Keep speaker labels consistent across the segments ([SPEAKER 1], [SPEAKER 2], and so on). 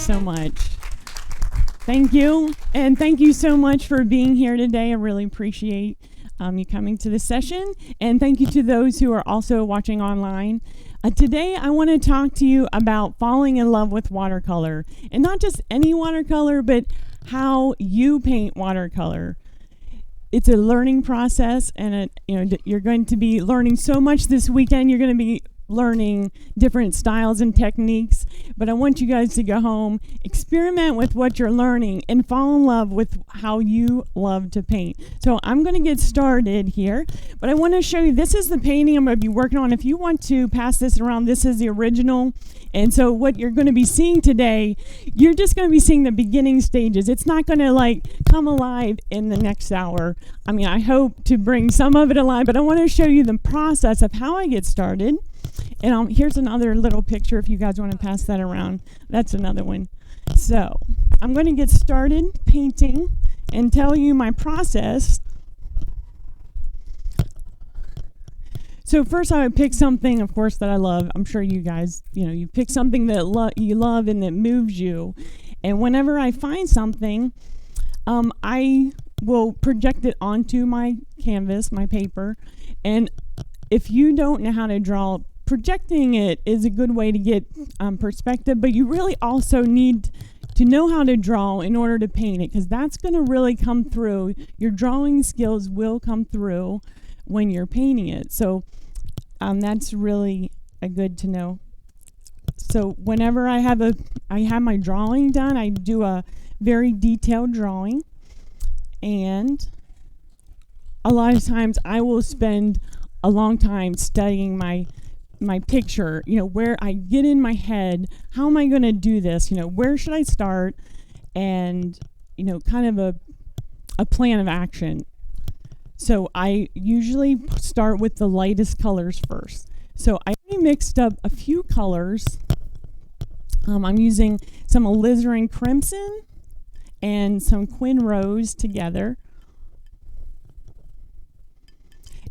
[SPEAKER 1] so much. Thank you. And thank you so much for being here today. I really appreciate you coming to this session. And thank you to those who are also watching online. Today, I want to talk to you about falling in love with watercolor. And not just any watercolor, but how you paint watercolor. It's a learning process, and you're going to be learning so much this weekend. You're going to be learning different styles and techniques, but I want you guys to go home, experiment with what you're learning, and fall in love with how you love to paint. So I'm going to get started here, but I want to show you, this is the painting I'm going to be working on. If you want to pass this around, this is the original. And so what you're going to be seeing today, you're just going to be seeing the beginning stages. It's not going to come alive in the next hour. I mean, I hope to bring some of it alive, but I want to show you the process of how I get started. And here's another little picture if you guys want to pass that around. That's another one. So I'm going to get started painting and tell you my process. So first I would pick something, of course, that I love. I'm sure you guys, you pick something that you love and that moves you. And whenever I find something, I will project it onto my canvas, my paper. And if you don't know how to draw, projecting it is a good way to get perspective, but you really also need to know how to draw in order to paint it, because that's going to really come through. Your drawing skills will come through when you're painting it. So that's really good to know. So whenever I have my drawing done, I do a very detailed drawing, and a lot of times I will spend a long time studying my picture, where I get in my head, how am I going to do this? Where should I start? And, kind of a plan of action. So I usually start with the lightest colors first. So I mixed up a few colors. I'm using some alizarin crimson and some quin rose together.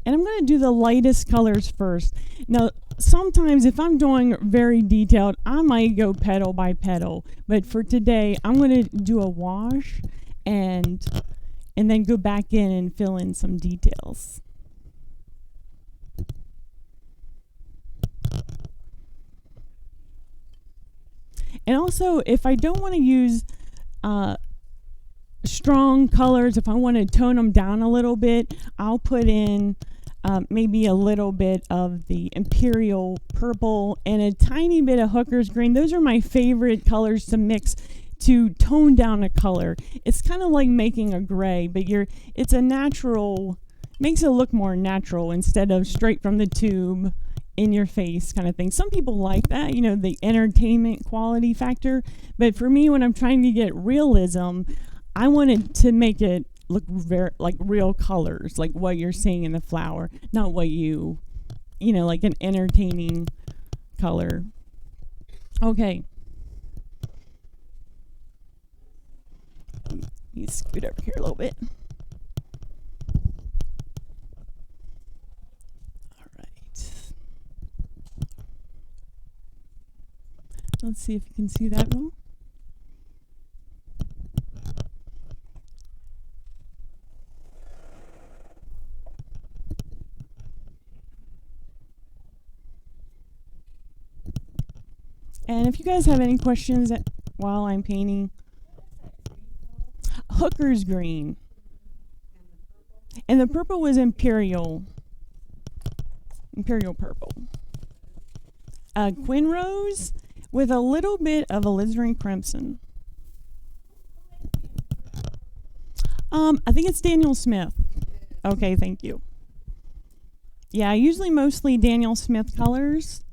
[SPEAKER 1] And I'm going to do the lightest colors first. Now, sometimes if I'm doing very detailed, I might go petal by petal. But for today, I'm going to do a wash and then go back in and fill in some details. And also, if I don't want to use strong colors, if I want to tone them down a little bit, I'll put in maybe a little bit of the imperial purple and a tiny bit of hooker's green. Those are my favorite colors to mix to tone down a color. It's kind of like making a gray, but it's a natural, makes it look more natural instead of straight from the tube in your face kind of thing. Some people like that, the entertainment quality factor. But for me, when I'm trying to get realism, I wanted to make it look very like real colors, like what you're seeing in the flower, not what like an entertaining color. Okay. Let me scoot over here a little bit. All right. Let's see if you can see that one. And if you guys have any questions while I'm painting, hooker's green. And the purple was imperial purple. Quin rose with a little bit of alizarin crimson. I think it's Daniel Smith. Okay, thank you. Yeah, usually mostly Daniel Smith colors.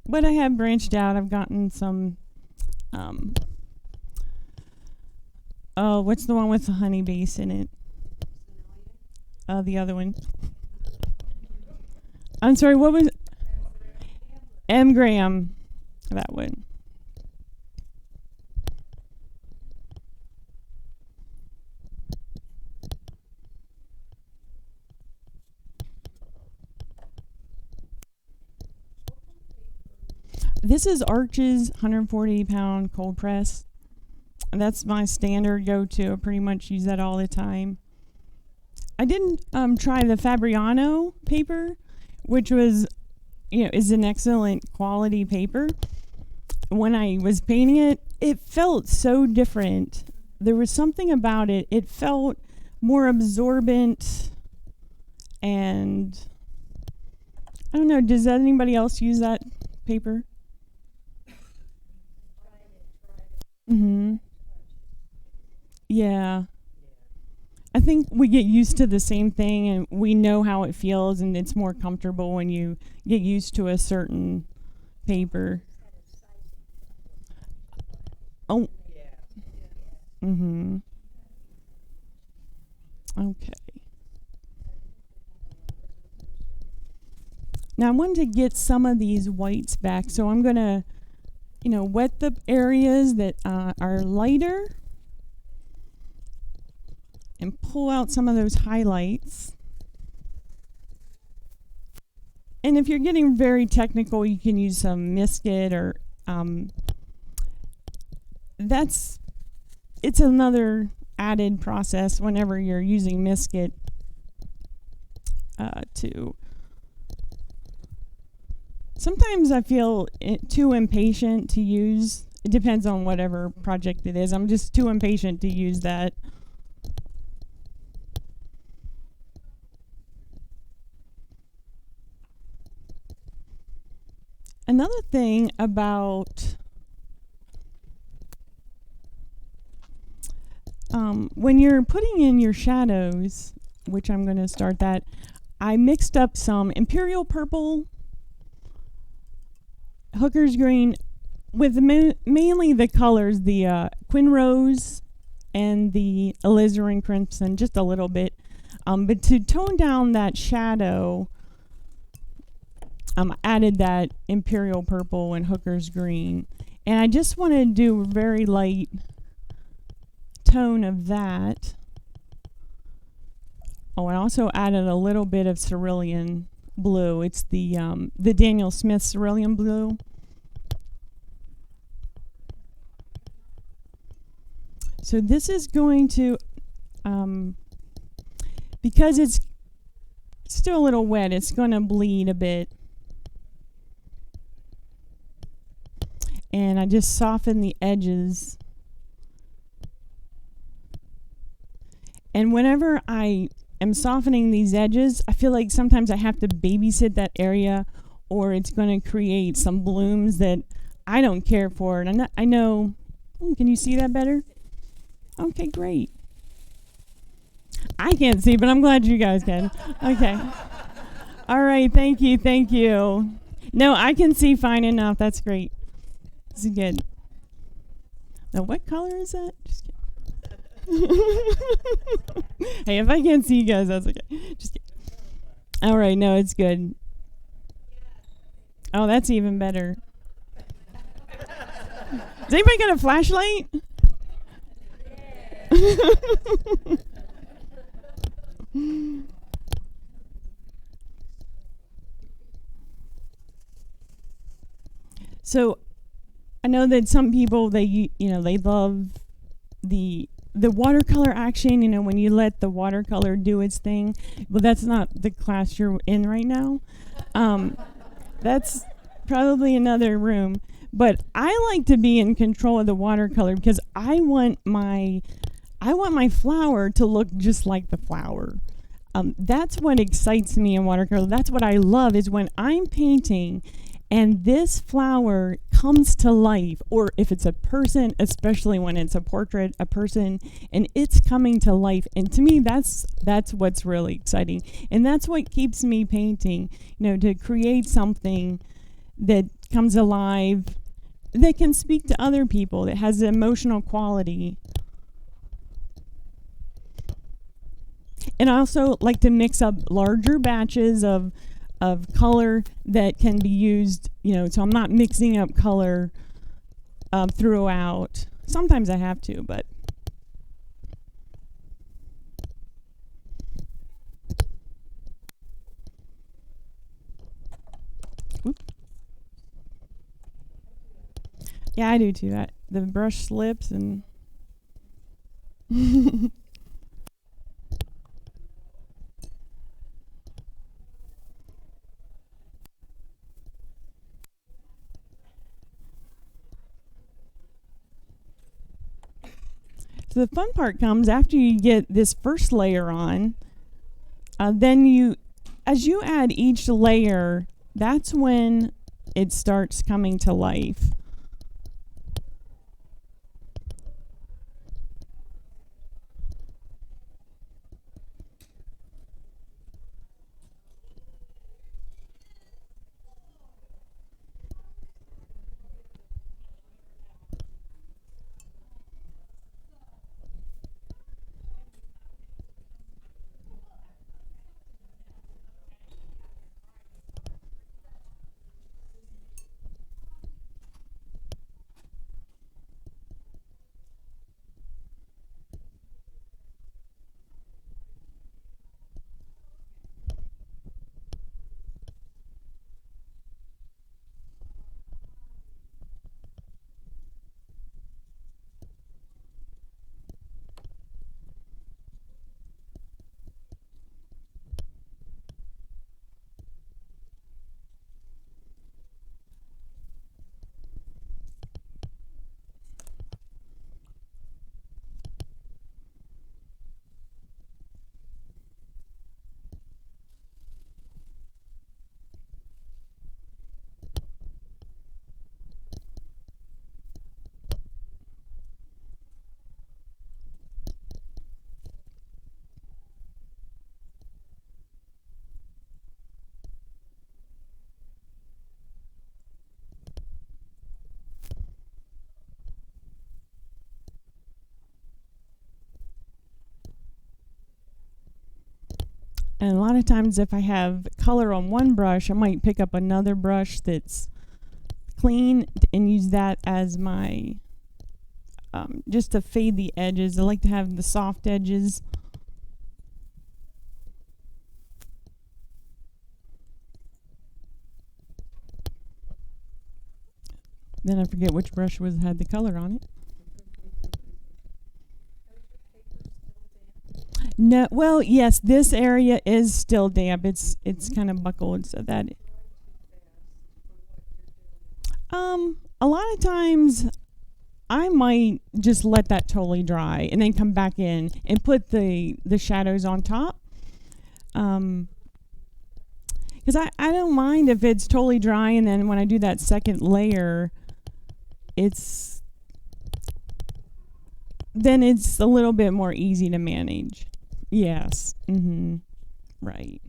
[SPEAKER 1] But I have branched out. I've gotten some, what's the one with the honey base in it? The other one. I'm sorry, what was it? M. Graham. That one. This is Arch's 140-pound cold press. That's my standard go-to. I pretty much use that all the time. I didn't try the Fabriano paper, which was, is an excellent quality paper. When I was painting it, it felt so different. There was something about it. It felt more absorbent, and I don't know, does anybody else use that paper? Mm-hmm. Yeah. I think we get used to the same thing and we know how it feels, and it's more comfortable when you get used to a certain paper. Oh. Mm-hmm. Okay. Now I wanted to get some of these whites back, so I'm going to, wet the areas that are lighter and pull out some of those highlights. And if you're getting very technical, you can use some Misket or it's another added process whenever you're using Misket to. Sometimes I feel too impatient to use. It depends on whatever project it is. I'm just too impatient to use that. Another thing about when you're putting in your shadows, which I'm going to start that, I mixed up some Imperial Purple, Hooker's Green, with mainly the colors, the Quin Rose and the Alizarin Crimson, just a little bit. But to tone down that shadow, added that Imperial Purple and Hooker's Green. And I just want to do a very light tone of that. Oh, I also added a little bit of cerulean blue. It's the Daniel Smith cerulean blue. So this is going to, because it's still a little wet, it's going to bleed a bit. And I just soften the edges. And whenever I am softening these edges, I feel like sometimes I have to babysit that area, or it's going to create some blooms that I don't care for. And I know, can you see that better? Okay, great. I can't see, but I'm glad you guys can. Okay. All right, thank you. No, I can see fine enough. That's great. This is good. Now, what color is that? Just kidding. Hey, if I can't see you guys, that's okay. Just kidding. All right, no, it's good. Oh, that's even better. Has anybody got a flashlight? So I know that some people, they love the watercolor action, when you let the watercolor do its thing. Well, that's not the class you're in right now. That's probably another room. But I like to be in control of the watercolor because I want my flower to look just like the flower. That's what excites me in watercolor. That's what I love, is when I'm painting and this flower comes to life, or if it's a person, especially when it's a portrait, a person, and it's coming to life. And to me, that's what's really exciting. And that's what keeps me painting, to create something that comes alive, that can speak to other people, that has an emotional quality. And I also like to mix up larger batches of color that can be used, so I'm not mixing up color throughout. Sometimes I have to, but. Oop. Yeah, I do too. The brush slips and. So the fun part comes after you get this first layer on. Then as you add each layer, that's when it starts coming to life. And a lot of times if I have color on one brush, I might pick up another brush that's clean and use that as my, just to fade the edges. I like to have the soft edges. Then I forget which brush had the color on it. No, well, yes, this area is still damp. It's kind of buckled, so that. A lot of times, I might just let that totally dry and then come back in and put the shadows on top. Because I don't mind if it's totally dry, and then when I do that second layer, it's a little bit more easy to manage. Yes. Right.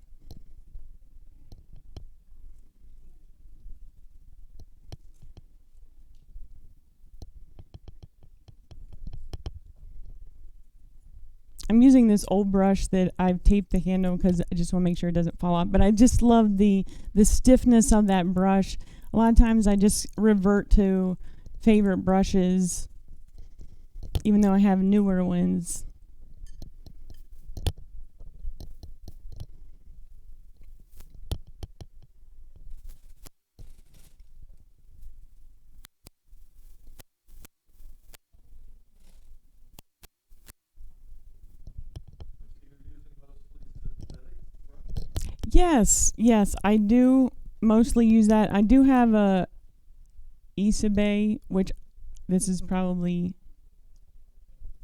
[SPEAKER 1] I'm using this old brush that I've taped the handle because I just want to make sure it doesn't fall off. But I just love the stiffness of that brush. A lot of times I just revert to favorite brushes, even though I have newer ones. Yes, I do mostly use that. I do have a Isabe, which this is probably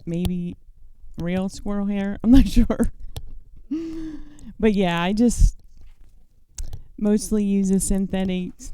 [SPEAKER 1] maybe real squirrel hair. I'm not sure. But yeah, I just mostly use the synthetics.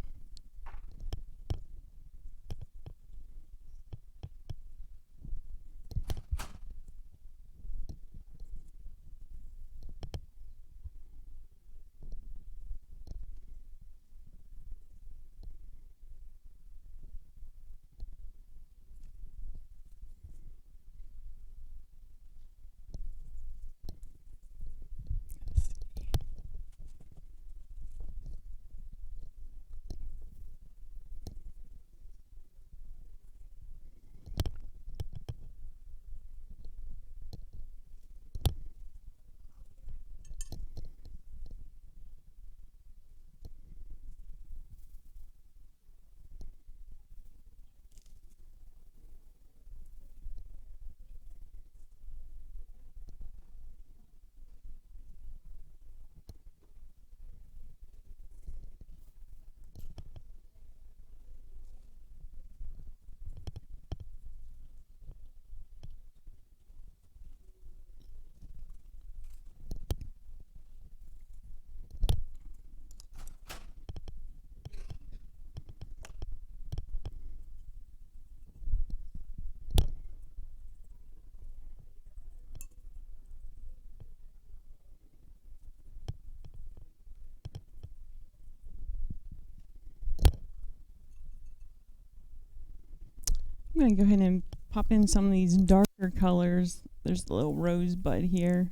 [SPEAKER 1] I'm going to go ahead and pop in some of these darker colors. There's a little rosebud here.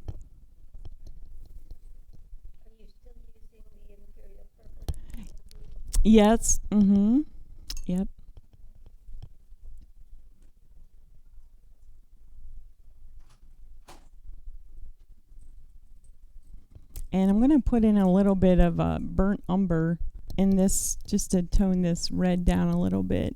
[SPEAKER 2] Are you still using the Imperial Purple?
[SPEAKER 1] Yes. Mm-hmm. Yep. And I'm going to put in a little bit of burnt umber in this just to tone this red down a little bit.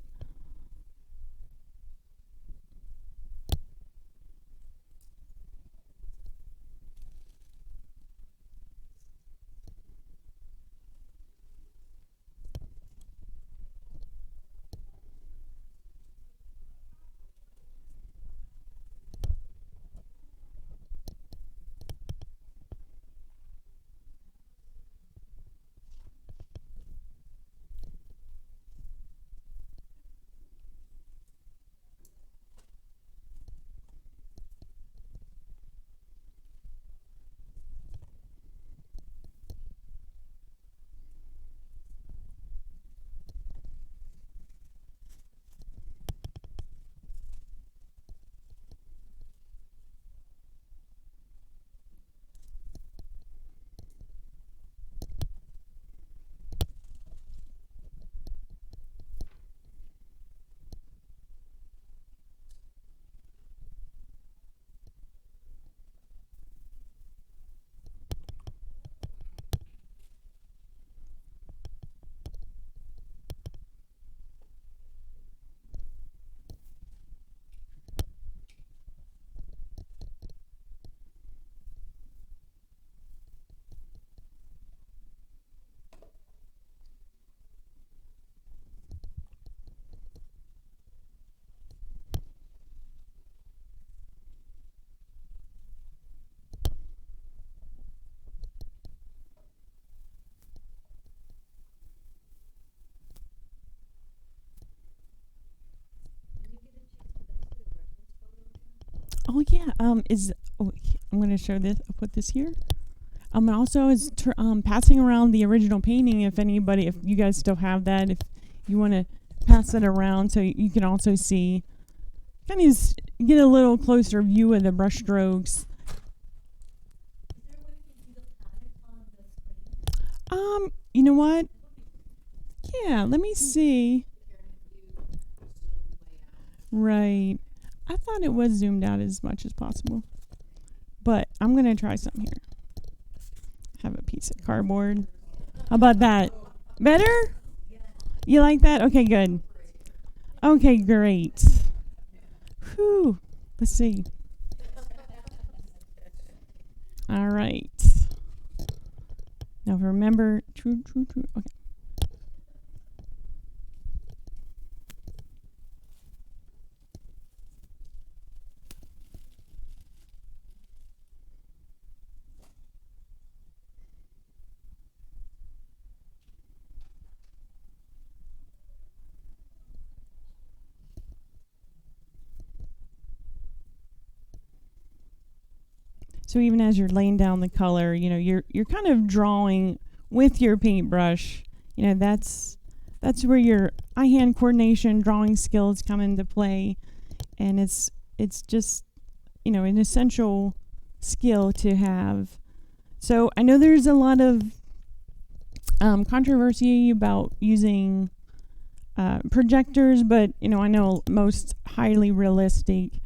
[SPEAKER 1] Oh yeah. I'm going to show this. I'll put this here. And also is passing around the original painting. If you guys still have that, if you want to pass it around, so you can also see, kind of get a little closer view of the brush strokes. You know what? Yeah, let me see. Right. I thought it was zoomed out as much as possible. But I'm going to try something here. Have a piece of cardboard. How about that? Better? You like that? Okay, good. Okay, great. Whew. Let's see. All right. Now remember, true. Okay. So even as you're laying down the color, you're kind of drawing with your paintbrush. That's where your eye-hand coordination, drawing skills come into play, and it's just an essential skill to have. So I know there's a lot of controversy about using projectors, but I know most highly realistic,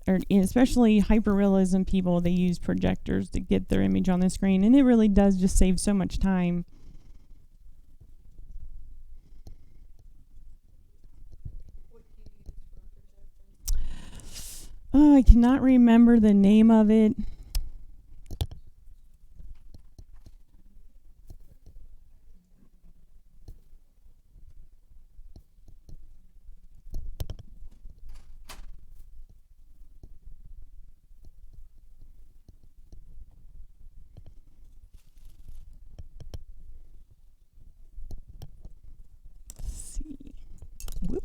[SPEAKER 1] or especially hyperrealism people, they use projectors to get their image on the screen, and it really does just save so much time. Oh, I cannot remember the name of it. Whoop.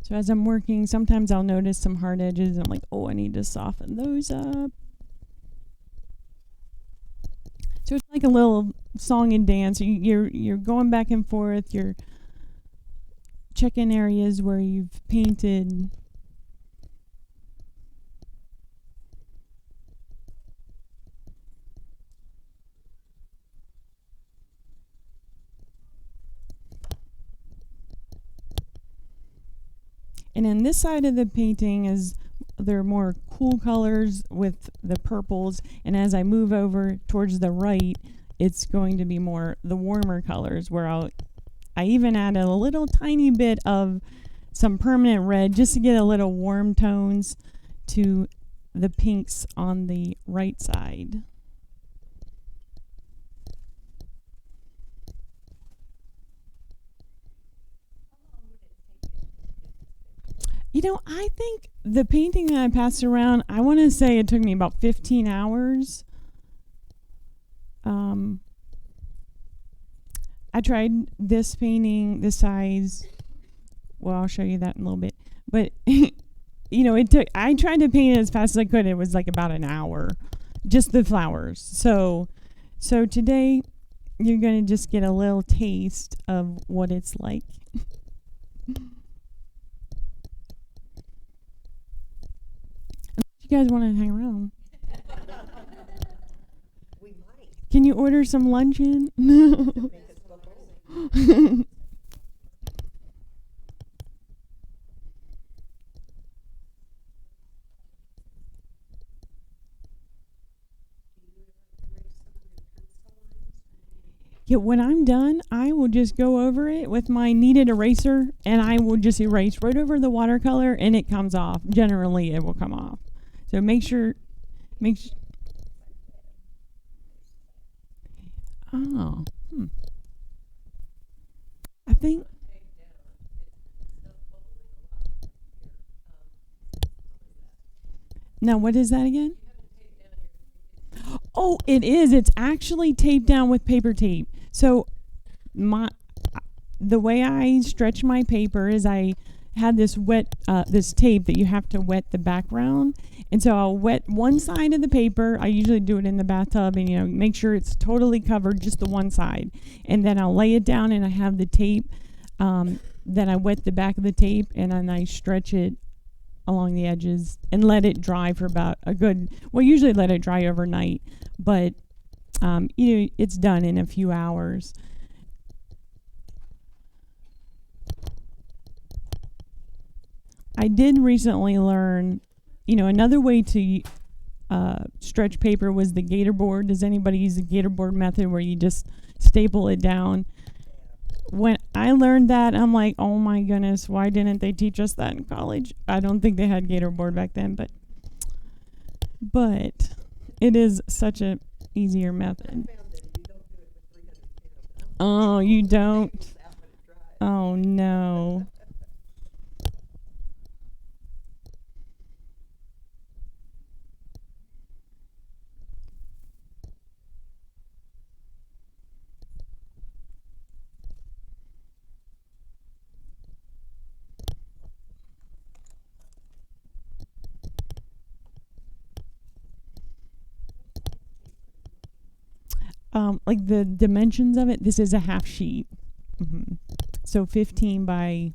[SPEAKER 1] So as I'm working, sometimes I'll notice some hard edges. And I'm like, oh, I need to soften those up. So it's like a little song and dance. You're going back and forth. You're checking areas where you've painted. And then this side of the painting is there are more cool colors with the purples, and as I move over towards the right, it's going to be more the warmer colors where I even added a little tiny bit of some permanent red just to get a little warm tones to the pinks on the right side. You know, I think the painting that I passed around, I want to say it took me about 15 hours. I tried this painting, the size. Well, I'll show you that in a little bit. But, you know, I tried to paint it as fast as I could. It was like about an hour, just the flowers. So today, you're going to just get a little taste of what it's like. You guys want to hang around?
[SPEAKER 3] We might.
[SPEAKER 1] Can you order some luncheon?
[SPEAKER 3] Make us go home.
[SPEAKER 1] Yeah, when I'm done, I will just go over it with my kneaded eraser, and I will just erase right over the watercolor, and it comes off. Generally, it will come off. So make sure. Oh, I think. Now, what is that again? Oh, it is. It's actually taped down with paper tape. So the way I stretch my paper is I had this this tape that you have to wet the background. And so I'll wet one side of the paper. I usually do it in the bathtub and, you know, make sure it's totally covered, just the one side. And then I'll lay it down and I have the tape. Then I wet the back of the tape and then I stretch it along the edges and let it dry for about usually let it dry overnight, but you know, it's done in a few hours. I did recently learn, you know, another way to stretch paper was the gator board. Does anybody use the gator board method where you just staple it down? When I learned that, I'm like, oh my goodness, why didn't they teach us that in college? I don't think they had gator board back then, but it is such a easier method. Oh, you don't? Oh no. Like the dimensions of it, this is a half sheet. So 15 by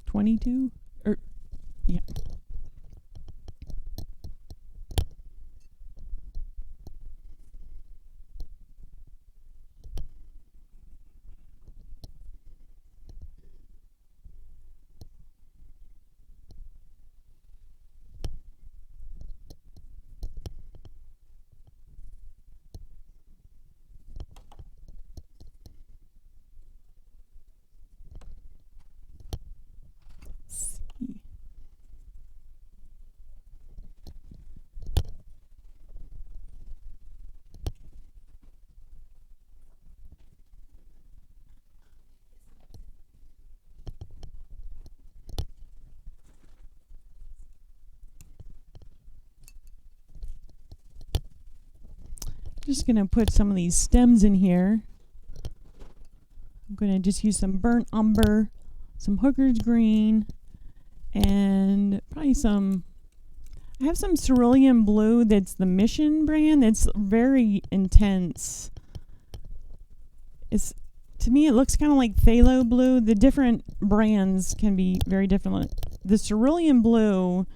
[SPEAKER 1] 22? Or, yeah. Just going to put some of these stems in here. I'm going to just use some burnt umber, some hooker's green, and probably I have some cerulean blue that's the Mission brand. It's very intense. To me, it looks kind of like phthalo blue. The different brands can be very different. The cerulean blue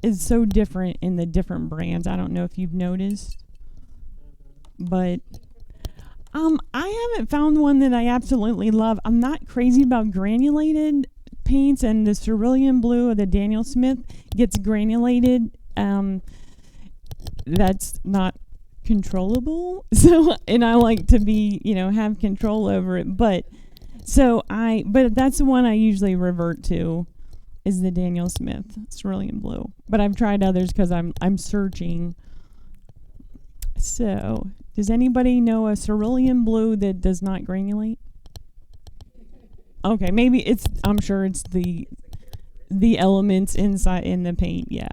[SPEAKER 1] is so different in the different brands. I don't know if you've noticed, but I haven't found one that I absolutely love. I'm not crazy about granulated paints, and the cerulean blue of the Daniel Smith gets granulated. That's not controllable. So, and I like to be, have control over it. But that's the one I usually revert to, is the Daniel Smith cerulean blue. But I've tried others because I'm searching. So, does anybody know a cerulean blue that does not granulate? Okay, maybe I'm sure it's the elements inside in the paint, yeah.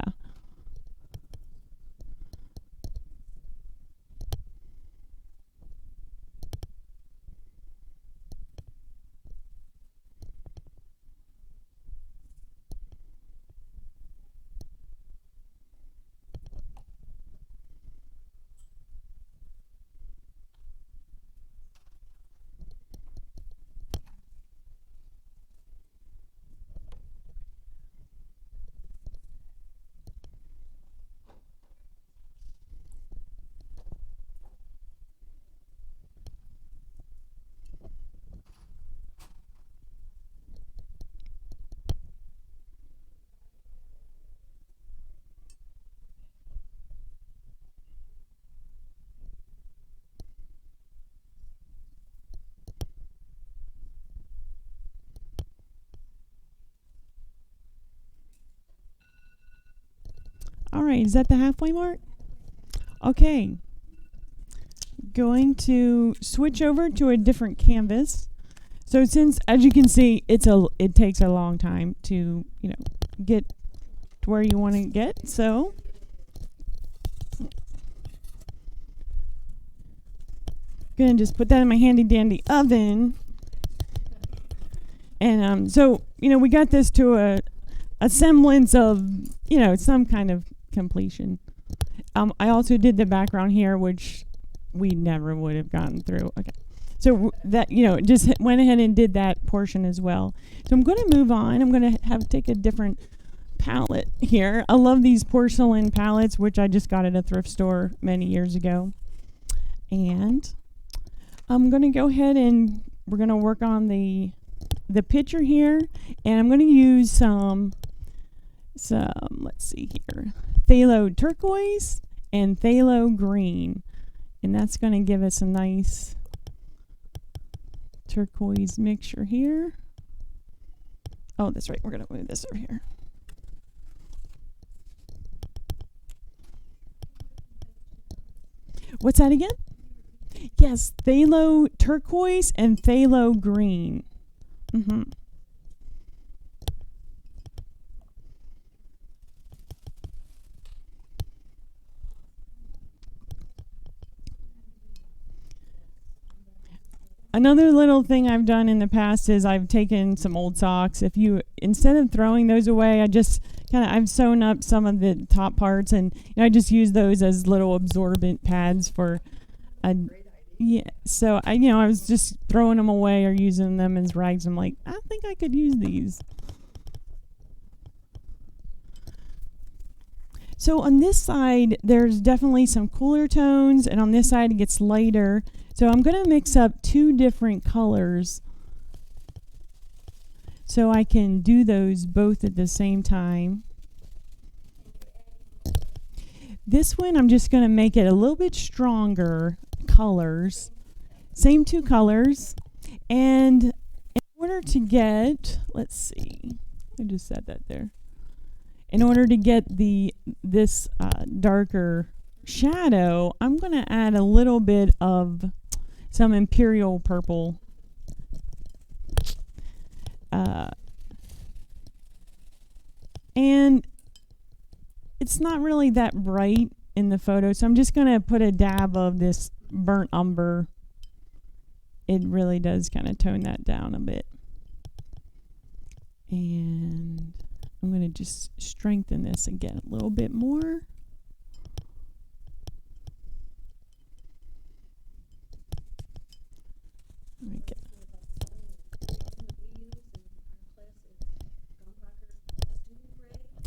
[SPEAKER 1] All right, is that the halfway mark? Okay. Going to switch over to a different canvas. So since, as you can see, it takes a long time to, get to where you want to get. So gonna just put that in my handy dandy oven. And so, we got this to a semblance of, some kind of completion. I also did the background here, which we never would have gotten through. Okay. So that, just went ahead and did that portion as well. So I'm going to move on. I'm going to take a different palette here. I love these porcelain palettes, which I just got at a thrift store many years ago. And I'm going to go ahead and we're going to work on the picture here. And I'm going to use some, let's see here, phthalo turquoise and phthalo green. And that's going to give us a nice turquoise mixture here. Oh, that's right. We're going to move this over here. What's that again? Yes, phthalo turquoise and phthalo green. Mm-hmm. Another little thing I've done in the past is I've taken some old socks. Instead of throwing those away, I've sewn up some of the top parts, and I just use those as little absorbent pads for yeah. So I was just throwing them away or using them as rags. I'm like, I think I could use these. So on this side, there's definitely some cooler tones, and on this side it gets lighter. So I'm going to mix up two different colors so I can do those both at the same time. This one, I'm just going to make it a little bit stronger colors. Same two colors. And in order to get, let's see, I just said that there. In order to get this darker shadow, I'm going to add a little bit of some imperial purple. And it's not really that bright in the photo, so I'm just going to put a dab of this burnt umber. It really does kind of tone that down a bit. And I'm going to just strengthen this again a little bit more. Let me get.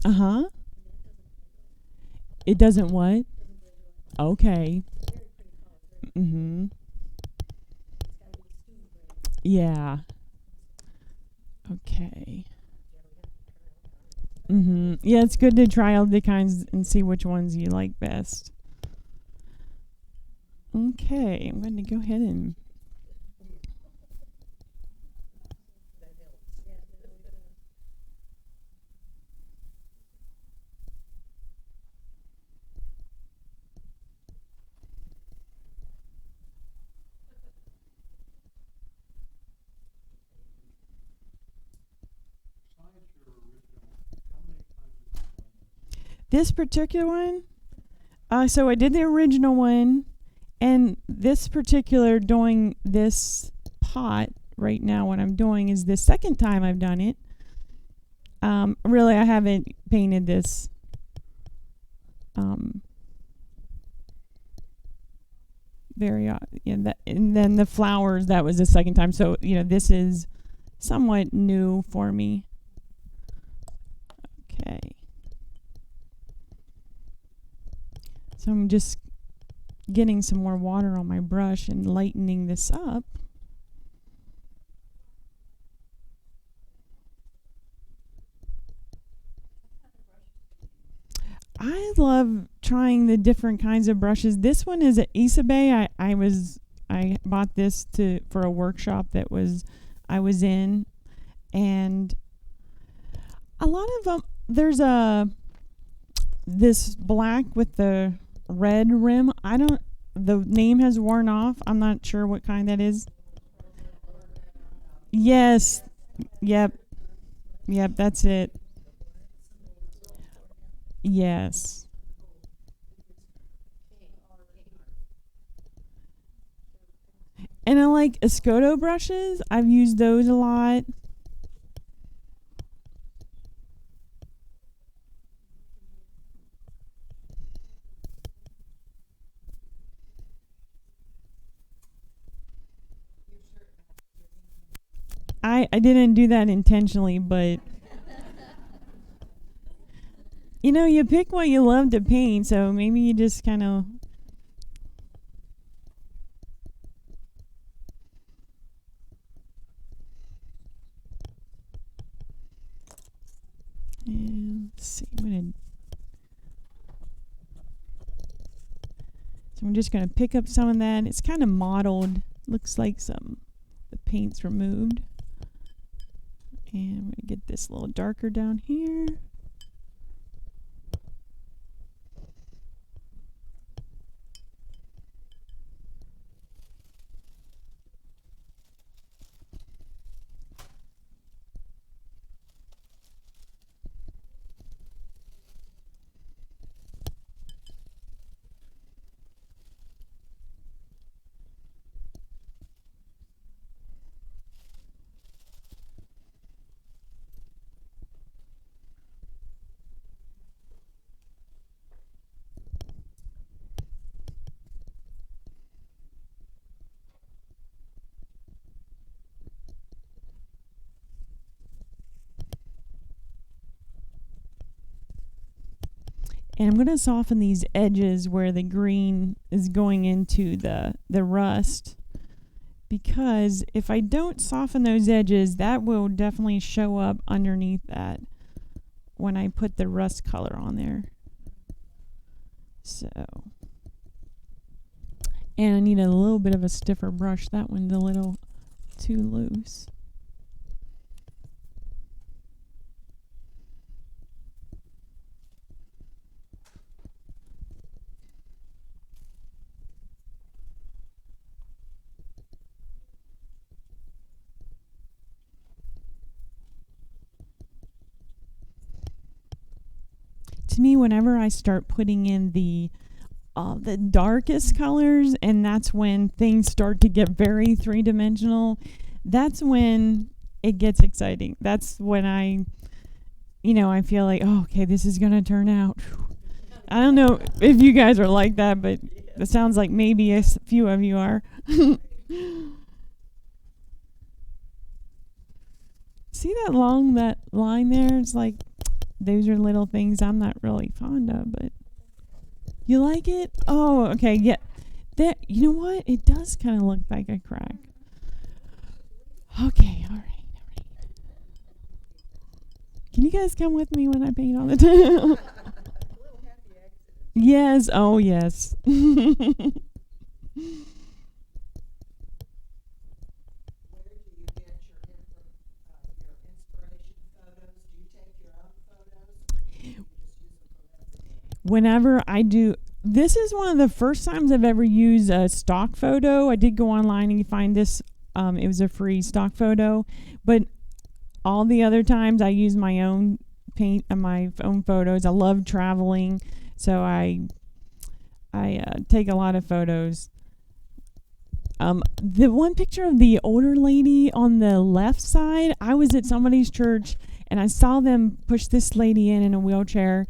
[SPEAKER 1] Uh-huh. It doesn't what? Okay. Mm-hmm. Yeah. Okay. Mm-hmm. Yeah, it's good to try all the kinds and see which ones you like best. Okay, I'm going to go ahead and... This particular one, so I did the original one, and this particular doing this pot right now, what I'm doing is the second time I've done it. Really, I haven't painted this. And then the flowers, that was the second time. So, this is somewhat new for me. Okay. So I'm just getting some more water on my brush and lightening this up. I love trying the different kinds of brushes. This one is at Isabe. I bought this for a workshop that I was in, and a lot of them. There's this black with the red rim. The name has worn off. I'm not sure what kind that is. Yes. Yep, that's it. Yes. And I like Escoto brushes. I've used those a lot. I didn't do that intentionally, but you pick what you love to paint, so maybe you just kind of... And let's see, so I'm just going to pick up some of that. It's kind of mottled. Looks like the paint's removed. And I'm going to get this a little darker down here. And I'm going to soften these edges where the green is going into the rust, because if I don't soften those edges, that will definitely show up underneath that when I put the rust color on there. So, and I need a little bit of a stiffer brush. That one's a little too loose. To me, whenever I start putting in the darkest colors, and that's when things start to get very three-dimensional, that's when it gets exciting. That's when I feel like, oh, okay, this is going to turn out. I don't know if you guys are like that, but it sounds like maybe a few of you are. See that line there? It's like, those are little things I'm not really fond of, but you like it? Oh, okay, yeah. That, you know what? It does kind of look like a crack. Okay, all right. Can you guys come with me when I paint all the time? Yes. Oh, yes.
[SPEAKER 3] Where do you get your inspiration photos? Do you take your own photos? Or do you just use them from everywhere?
[SPEAKER 1] Whenever I do, this is one of the first times I've ever used a stock photo. I did go online and find this. It was a free stock photo, but all the other times I use my own paint and my own photos. I love traveling, so I take a lot of photos. The one picture of the older lady on the left side, I was at somebody's church and I saw them push this lady in a wheelchair.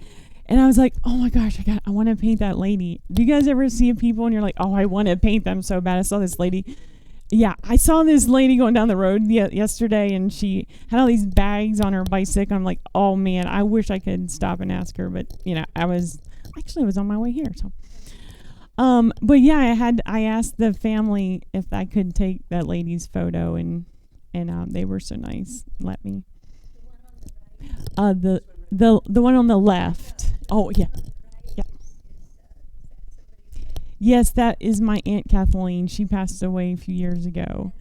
[SPEAKER 1] And I was like, oh my gosh, I want to paint that lady. Do you guys ever see people and you're like, oh, I want to paint them so bad? I saw this lady. Yeah, I saw this lady going down the road yesterday and she had all these bags on her bicycle. I'm like, oh man, I wish I could stop and ask her. But, I was on my way here. So, but yeah, I asked the family if I could take that lady's photo and they were so nice. Let me. The one on the left. Oh, yeah. Yeah. Yes, that is my Aunt Kathleen. She passed away a few years ago.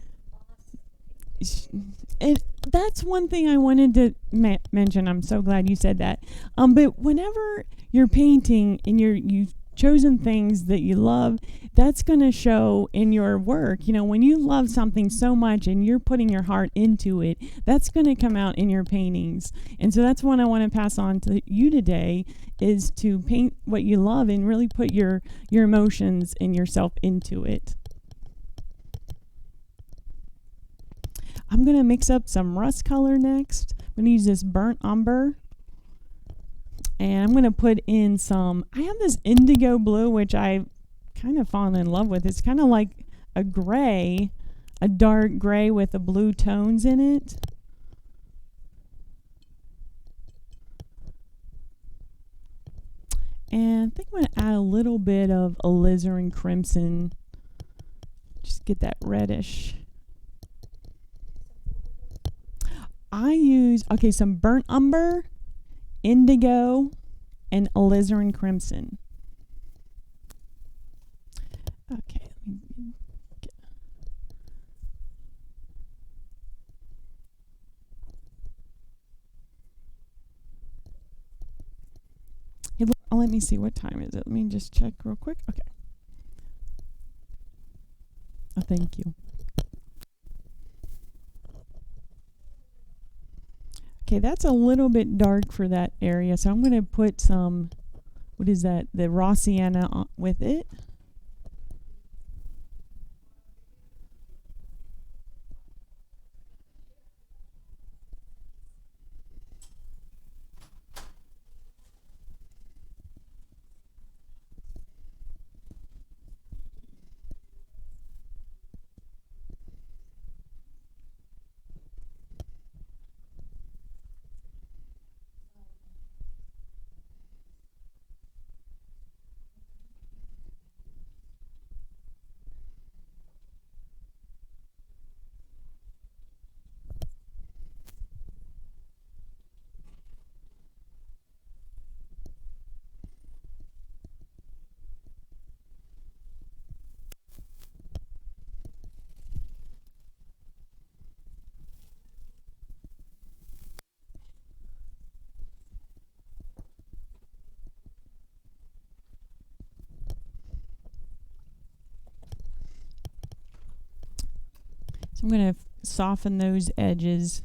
[SPEAKER 1] And that's one thing I wanted to mention. I'm so glad you said that. But whenever you're painting and you've chosen things that you love, that's going to show in your work. When you love something so much and you're putting your heart into it, that's going to come out in your paintings. And so that's what I want to pass on to you today, is to paint what you love and really put your emotions and yourself into it. I'm going to mix up some rust color next. I'm going to use this burnt umber. And I'm going to put in I have this indigo blue, which I kind of fallen in love with. It's kind of like a gray, a dark gray with the blue tones in it. And I think I'm going to add a little bit of alizarin crimson. Just get that reddish. I use, some burnt umber, indigo, and alizarin crimson. Okay, let me get. Hey, look, let me see, what time is it? Let me just check real quick. Okay. Oh, thank you. Okay, that's a little bit dark for that area, so I'm going to put some, what is that, the raw sienna with it. So I'm going to soften those edges.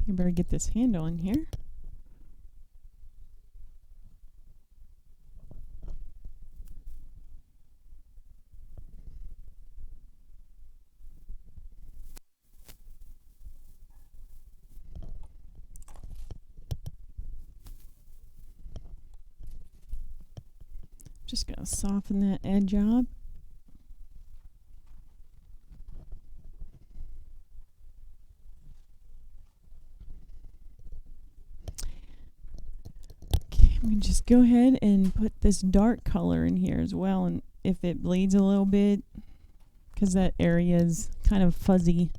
[SPEAKER 1] think I better get this handle in here. Just gonna soften that edge up. Okay, I'm gonna just go ahead and put this dark color in here as well, and if it bleeds a little bit, because that area is kind of fuzzy.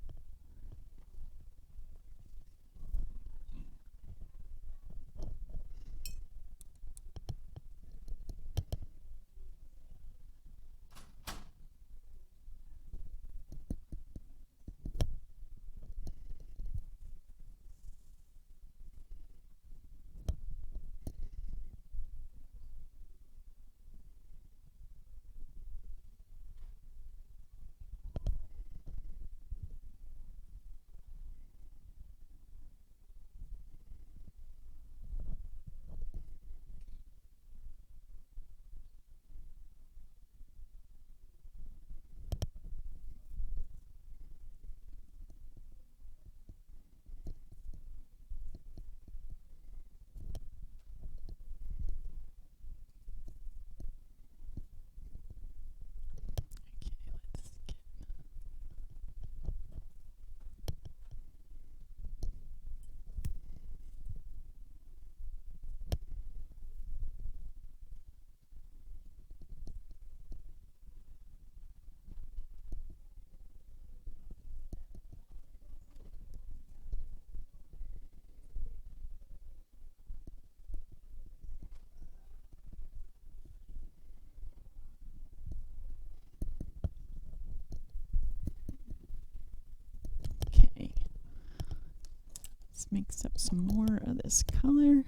[SPEAKER 1] Okay, let's mix up some more of this color.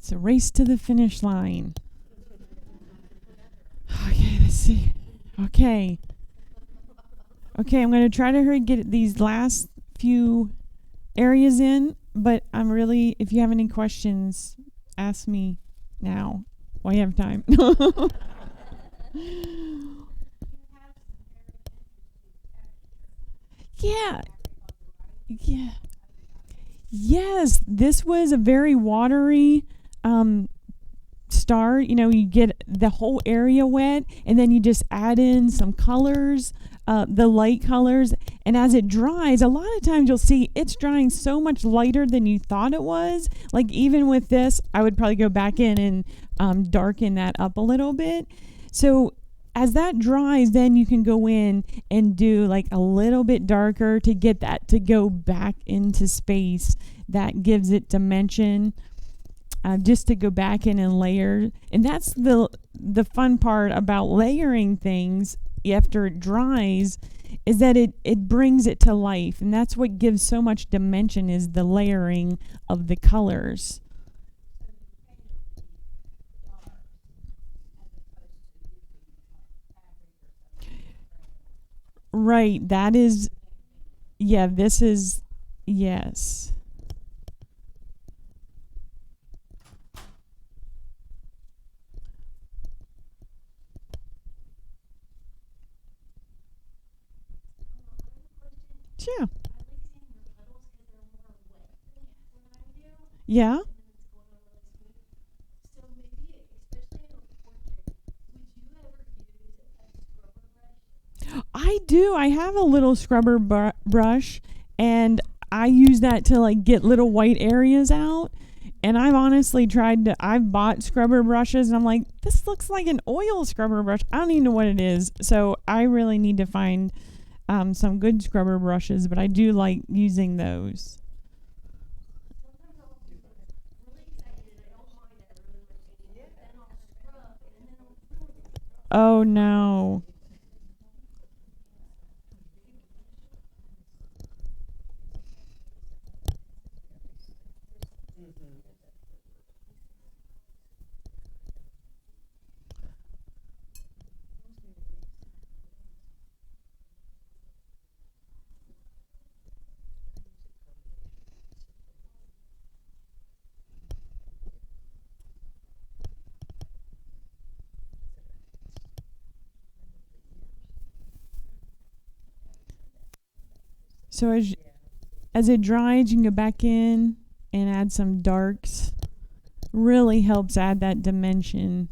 [SPEAKER 1] It's a race to the finish line. Okay, let's see. Okay. Okay, I'm going to try to hurry get these last few areas in, but I'm really, if you have any questions, ask me now while you have time. Yeah. Yeah. Yes, this was a very watery start. You know, you get the whole area wet, and then you just add in some colors, the light colors, and as it dries, a lot of times you'll see it's drying so much lighter than you thought it was. Like even with this, I would probably go back in and darken that up a little bit. So as that dries, then you can go in and do like a little bit darker to get that to go back into space. That gives it dimension. Just to go back in and layer. And that's the fun part about layering things after it dries, is that it brings it to life. And that's what gives so much dimension, is the layering of the colors. Right, that is, yeah, this is, yes. Yeah. Yeah. I do. I have a little scrubber brush, and I use that to like get little white areas out. And I've honestly I've bought scrubber brushes, and I'm like, this looks like an oil scrubber brush. I don't even know what it is. So I really need to find some good scrubber brushes, but I do like using those. Oh no. So as it dries, you can go back in and add some darks. Really helps add that dimension.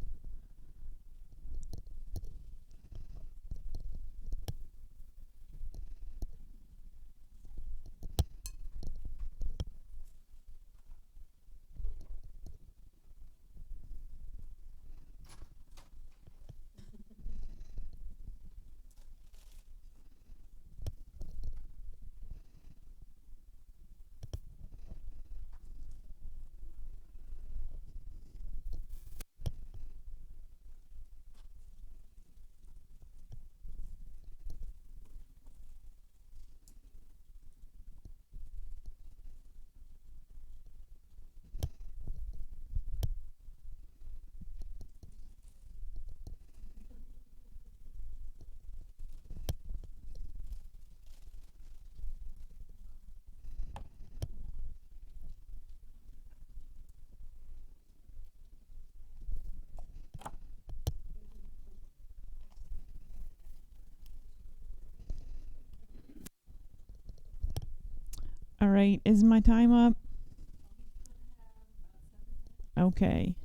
[SPEAKER 1] All right, is my time up? Okay.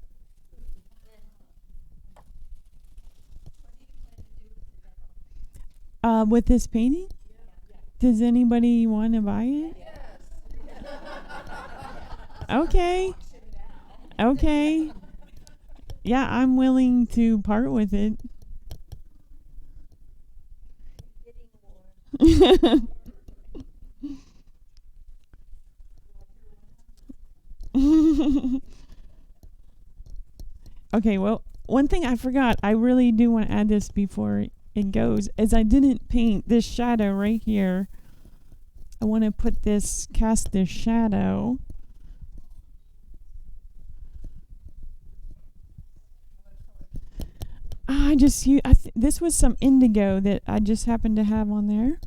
[SPEAKER 1] With this painting? Does anybody want to buy it? Okay. Okay. Yeah, I'm willing to part with it. Okay, well, one thing I forgot, I really do want to add this before it goes, is I didn't paint this shadow right here. I want to cast this shadow. this was some indigo that I just happened to have on there.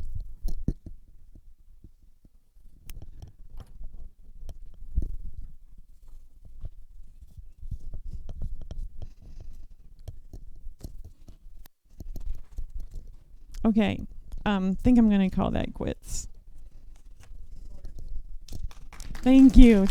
[SPEAKER 1] Okay, think I'm gonna call that quits. Thank you.